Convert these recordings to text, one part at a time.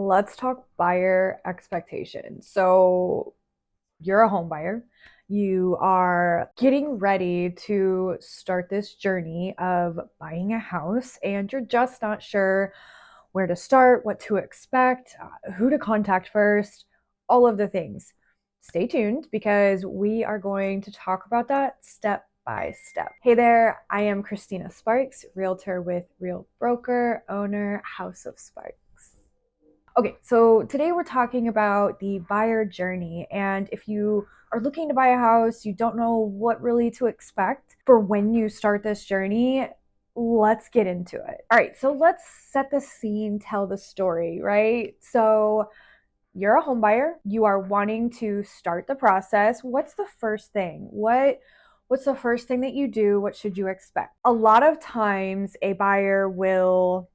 let's talk buyer expectations. So you're a home buyer. You are getting ready to start this journey of buying a house, and you're just not sure where to start, what to expect, who to contact first, all of the things. Stay tuned because we are going to talk about that step by step. Hey there, I am Christina Sparks, realtor with Real Broker, owner, House of Sparks. Okay, so today we're talking about the buyer journey. And if you are looking to buy a house, you don't know what really to expect for when you start this journey, let's get into it. All right, so let's set the scene, tell the story, right? So you're a home buyer, you are wanting to start the process. What's the first thing? What's the first thing that you do? What should you expect? A lot of times a buyer will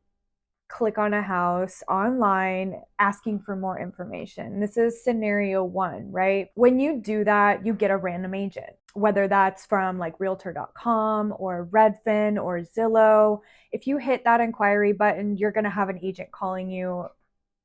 click on a house online asking for more information. This is scenario one, right? When you do that, you get a random agent, whether that's from like realtor.com or Redfin or Zillow. If you hit that inquiry button, you're going to have an agent calling you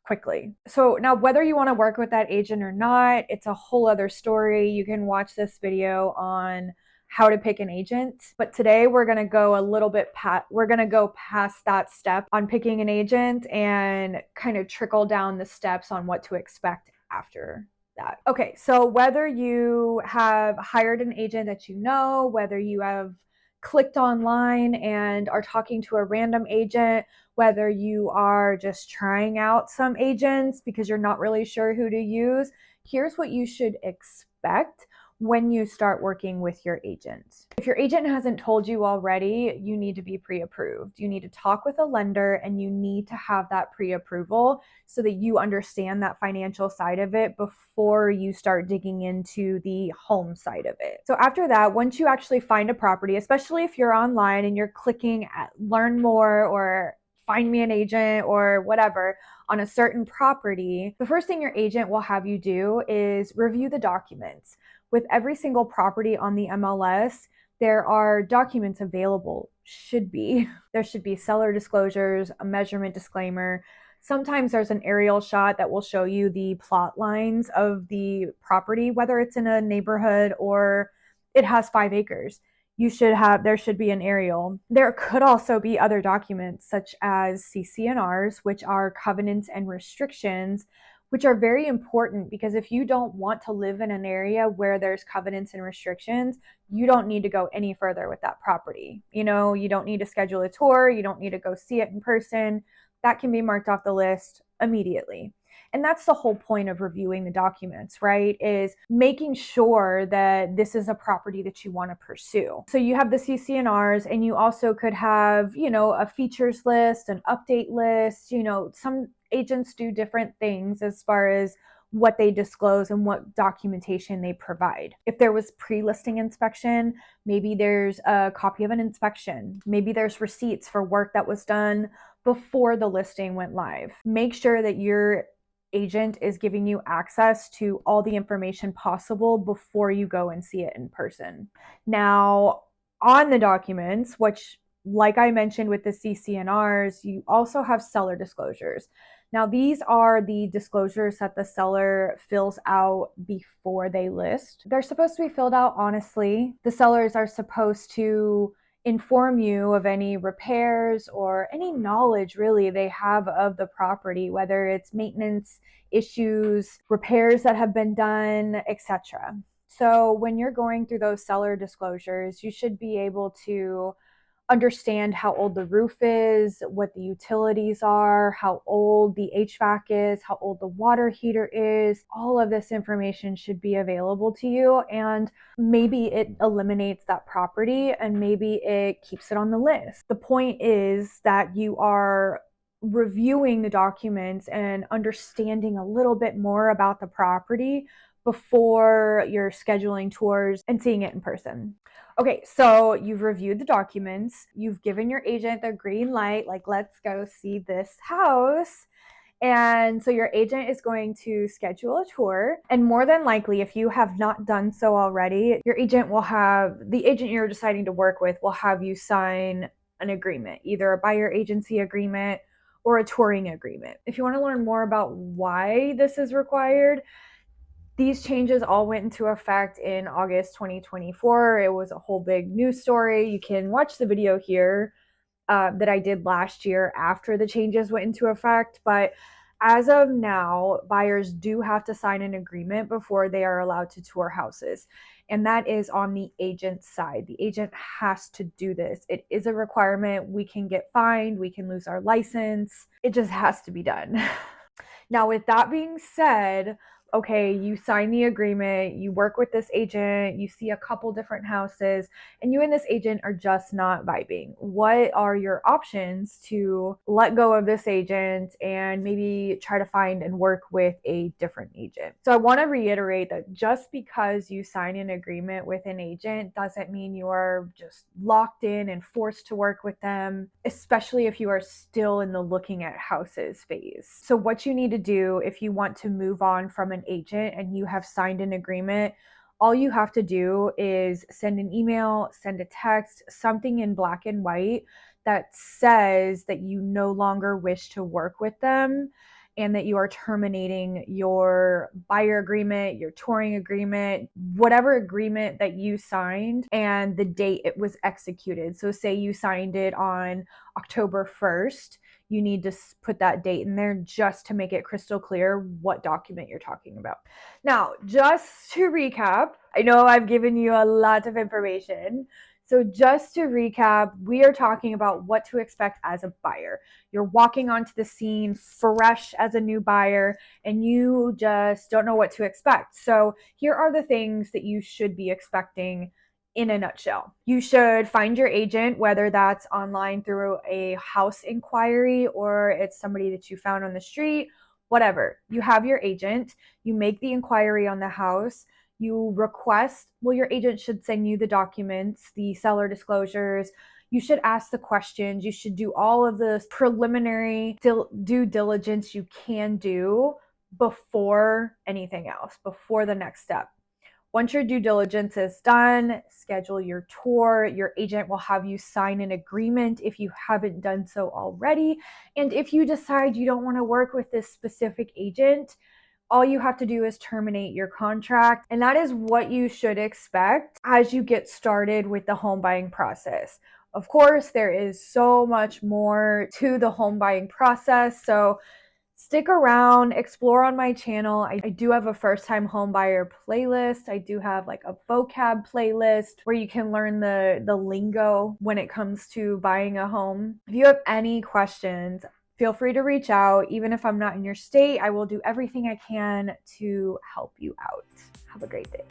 quickly. So now whether you want to work with that agent or not, it's a whole other story. You can watch this video on how to pick an agent. But today we're going to go a little bit we're going to go past that step on picking an agent and kind of trickle down the steps on what to expect after that. Okay, so whether you have hired an agent that you know, whether you have clicked online and are talking to a random agent, whether you are just trying out some agents because you're not really sure who to use, here's what you should expect when you start working with your agent. If your agent hasn't told you already, you need to be pre-approved. You need to talk with a lender and you need to have that pre-approval so that you understand that financial side of it before you start digging into the home side of it. So after that, once you actually find a property, especially if you're online and you're clicking at learn more or find me an agent or whatever on a certain property, the first thing your agent will have you do is review the documents. With every single property on the MLS, there are documents available. There should be seller disclosures, a measurement disclaimer. Sometimes there's an aerial shot that will show you the plot lines of the property, whether it's in a neighborhood or it has 5 acres. There should be an aerial. There could also be other documents such as CC&Rs, which are covenants and restrictions, which are very important because if you don't want to live in an area where there's covenants and restrictions, you don't need to go any further with that property. You don't need to schedule a tour. You don't need to go see it in person. That can be marked off the list immediately. And that's the whole point of reviewing the documents, right? Is making sure that this is a property that you want to pursue. So you have the CC&Rs and you also could have, a features list, an update list. Some agents do different things as far as what they disclose and what documentation they provide. If there was pre-listing inspection, maybe there's a copy of an inspection. Maybe there's receipts for work that was done before the listing went live. Make sure that your agent is giving you access to all the information possible before you go and see it in person. Now, on the documents, which like I mentioned with the CC&Rs, you also have seller disclosures. Now, these are the disclosures that the seller fills out before they list. They're supposed to be filled out honestly. The sellers are supposed to inform you of any repairs or any knowledge really they have of the property, whether it's maintenance issues, repairs that have been done, etc. So when you're going through those seller disclosures, you should be able to understand how old the roof is, what the utilities are, how old the HVAC is, how old the water heater is. All of this information should be available to you, and maybe it eliminates that property and maybe it keeps it on the list. The point is that you are reviewing the documents and understanding a little bit more about the property before you're scheduling tours and seeing it in person. Okay, so you've reviewed the documents, you've given your agent the green light, like, let's go see this house. And so your agent is going to schedule a tour. And more than likely, if you have not done so already, the agent you're deciding to work with will have you sign an agreement, either a buyer agency agreement or a touring agreement. If you want to learn more about why this is required, these changes all went into effect in August 2024. It was a whole big news story. You can watch the video here that I did last year after the changes went into effect. But as of now, buyers do have to sign an agreement before they are allowed to tour houses. And that is on the agent's side. The agent has to do this. It is a requirement. We can get fined, we can lose our license. It just has to be done. Now, with that being said, okay, you sign the agreement, you work with this agent, you see a couple different houses, and you and this agent are just not vibing. What are your options to let go of this agent and maybe try to find and work with a different agent? So I want to reiterate that just because you sign an agreement with an agent doesn't mean you are just locked in and forced to work with them, especially if you are still in the looking at houses phase. So what you need to do if you want to move on from an agent and you have signed an agreement, all you have to do is send an email, send a text, something in black and white that says that you no longer wish to work with them and that you are terminating your buyer agreement, your touring agreement, whatever agreement that you signed and the date it was executed. So say you signed it on October 1st, you need to put that date in there just to make it crystal clear what document you're talking about. Now, just to recap, I know I've given you a lot of information. So just to recap, we are talking about what to expect as a buyer. You're walking onto the scene fresh as a new buyer and you just don't know what to expect. So here are the things that you should be expecting in a nutshell. You should find your agent, whether that's online through a house inquiry or it's somebody that you found on the street, whatever. You have your agent, you make the inquiry on the house, you request, well, your agent should send you the documents, the seller disclosures. You should ask the questions. You should do all of the preliminary due diligence you can do before anything else, before the next step. Once your due diligence is done, schedule your tour. Your agent will have you sign an agreement if you haven't done so already. And if you decide you don't want to work with this specific agent, all you have to do is terminate your contract. And that is what you should expect as you get started with the home buying process. Of course, there is so much more to the home buying process. So stick around, explore on my channel. I do have a first-time home buyer playlist. I do have like a vocab playlist where you can learn the lingo when it comes to buying a home. If you have any questions, feel free to reach out. Even if I'm not in your state, I will do everything I can to help you out. Have a great day.